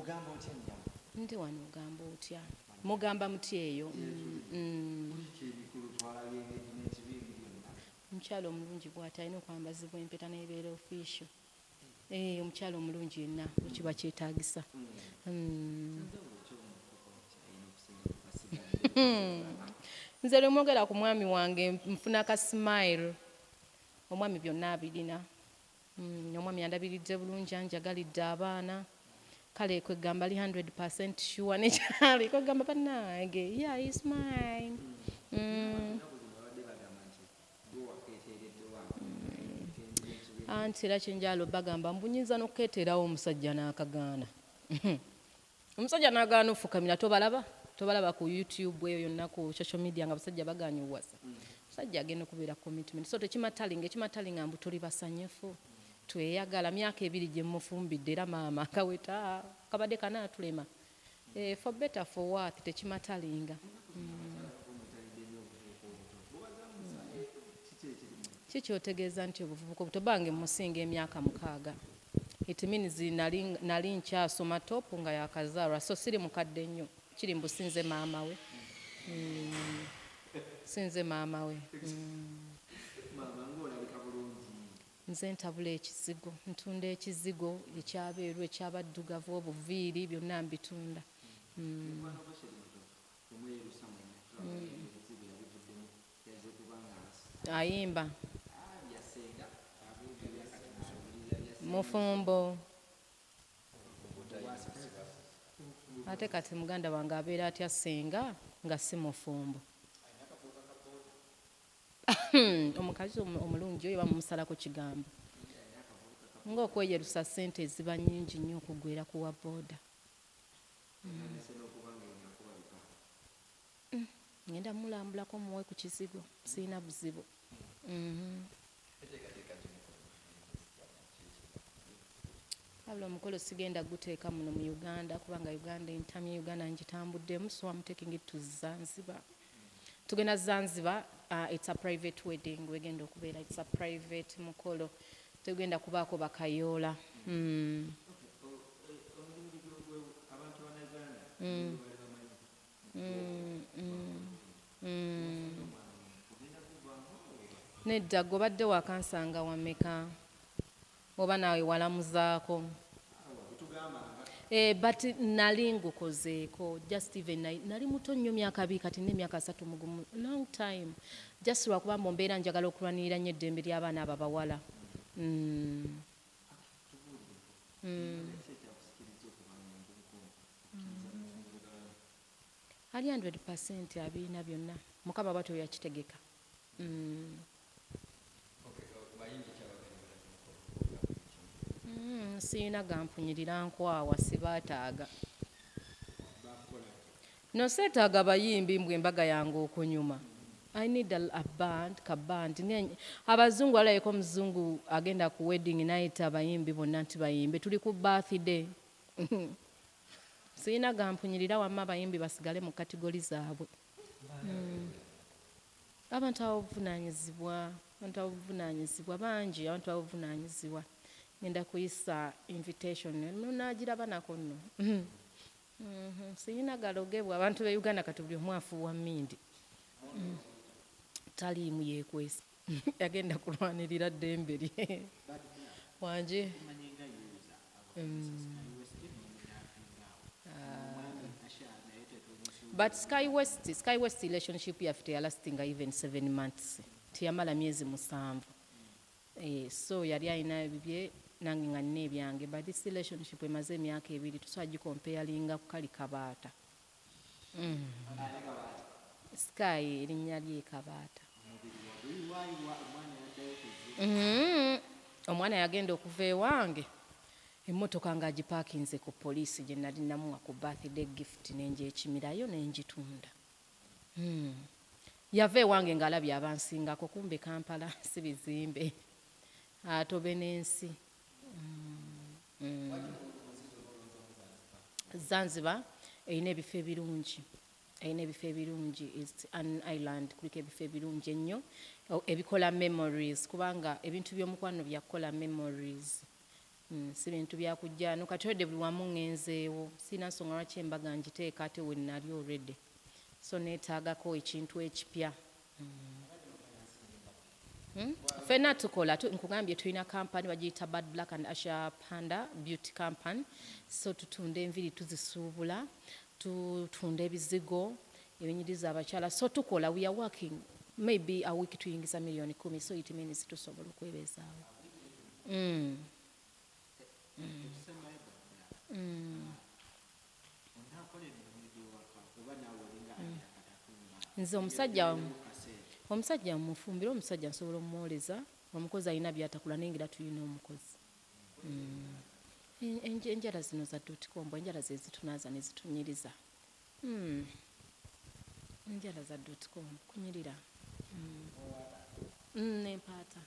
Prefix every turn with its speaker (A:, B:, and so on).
A: Mugamba otya nnyama?
B: Ndi wano ogamba otya? Mugamba muti eyo? Omukyalo omulungi bw'ati alina okwambazibwa empeta n'ebeera official. Omukyalo omulungi yenna kiba kyetaagisa. Nze lwe mwogera ku mwami wange nfuna ka smile. Omwami byonna abirina. Omwami yandabiridde bulungi, anjagalidde abaana. Kale kwegamba li 100% sure nekyali kwegamba bannange, yeah, he's mine. Anti era kyenjalo bagamba mbunyinza n'okukeeterawo omusajja n'akagaana. Omusajja n'agaana ofukamira tobalaba ku YouTube eyo yonna ku social media nga basajja bagaanye uwasa. Omusajja agenda okubeera commitment. So tekimatalinga mbu tuli basanyufu. Tweyagala myaka 2 gye mufumbidde era maama akaweta kabadde kanaatulema. For better for worse tekimatalinga. Kikyotegeeza nti obuvubuka obutobange musinga emyaka 6. It means nali nkyasoma top nga yakazaalwa, so siri mukadde nnyo. Kiri mbu sinze maama we. Sinze maama we. Nze ntabula ekizigo, ntunda ekizigo ekyabeeru ekyabaddugavu obuviiri byonna mbitunda. Ayimba mufumbo ate kati muganda wange abeera atya senga nga si mufumbo. Omukazi omulungi oyo bamumusalako kigambo ng'okweyerusa ssente eziba nnyingi nnyo okugwera kuwa booda. Ngenda mulambulako muwe ku kizigo, sirina buzibu. Abula omukolo sigenda guteeka muno mu Uganda kubanga Uganda entamye Uganda ngitambuddemu, so I'm taking it to Zanzibar. Tugenda Zanzibar, it's a private wedding. Wegenda okubeera, it's a private mukolo. Tugenda kubaako bakayoola. Nedda gobadde wakansanga wameka oba naawe walamuzaako. But nali ngukozeeko, just even nali muto nnyo myaka 2 kati n'emyaka 3 mugumu, long time, just lwakuba mbeera njagala okulwanirira nnyo eddembe ly'abaana abo abawala. Ali 100% abirina byonna, Mukama bw'atyo yakitegeka. Sirina gampunyirira nkwawa sibaataaga. No seetaaga bayimbi mbwe embaga yange okunyuma. I need a band, kaband. Abazungu alayeko muzungu agenda ku wedding night abayimbi bonna nti bayimbe. Tuli ku birthday. Sirina gampunyirira wamma abayimbi basigale mu kategori zaabwe. Abantu abavunaanyizibwa bangi, abantu abavunaanyizibwa. Ngenda kuyisa invitation nagiraba nako nno. Sirina galogebwa abantu be Uganda kati buli omu afuuwa mmindi. Taliimu yeekwesa yagenda kulwanirira ddembe lye wanje. But Sky West relationship yaffe yalastinga even 7 months. Tiyamala myezi 7. So yali alina bibye nange nga nina ebyange, but this relationship emaze emyaka 2 tusobola gikompeyalinga ku kali kabaata. Sky erinnya lye Kabaata. Omwana yagenda okuva ewange emmotoka nga agipaakinze ku poliisi gye nali namuwa ku birthday gift nengyekimirayo nengitunda. Yava ewange ng'alabye abansingako, kumbe Kampala si bizimbe, atobe n'ensi. Zanzibar erina ebifo ebirungi. It's an island, kuliko ebifo ebirungi ennyo ebikola memories, kubanga ebintu by'omukwano byakola memories. si bintu byakujja no kati wedde buli wamu ngenzeewo sina nsonga lwaki embaga ngiteeka ate we nali already so neetaagako ekintu ekipya. Ffenna tukola nkugambye tulina kampani bagiyita Bad Black and Asha Panda Beauty Company, so tutunda enviri tuzisuubula, tutunda ebizigo ebinyiriza abakyala, so tukola, we are working maybe a week tuyingiza million 10, so it means tusobola okwebeezaawo. Nze omusajja mmufumbira, omusajja nsobola omwoleza, omukozi alina byatakula nengera tulina omukozi. Enjala zino za dotcom, enjala ze zitunaaza ne zitunyiriza. Enjala za dotcom kunyirira. Nempaata.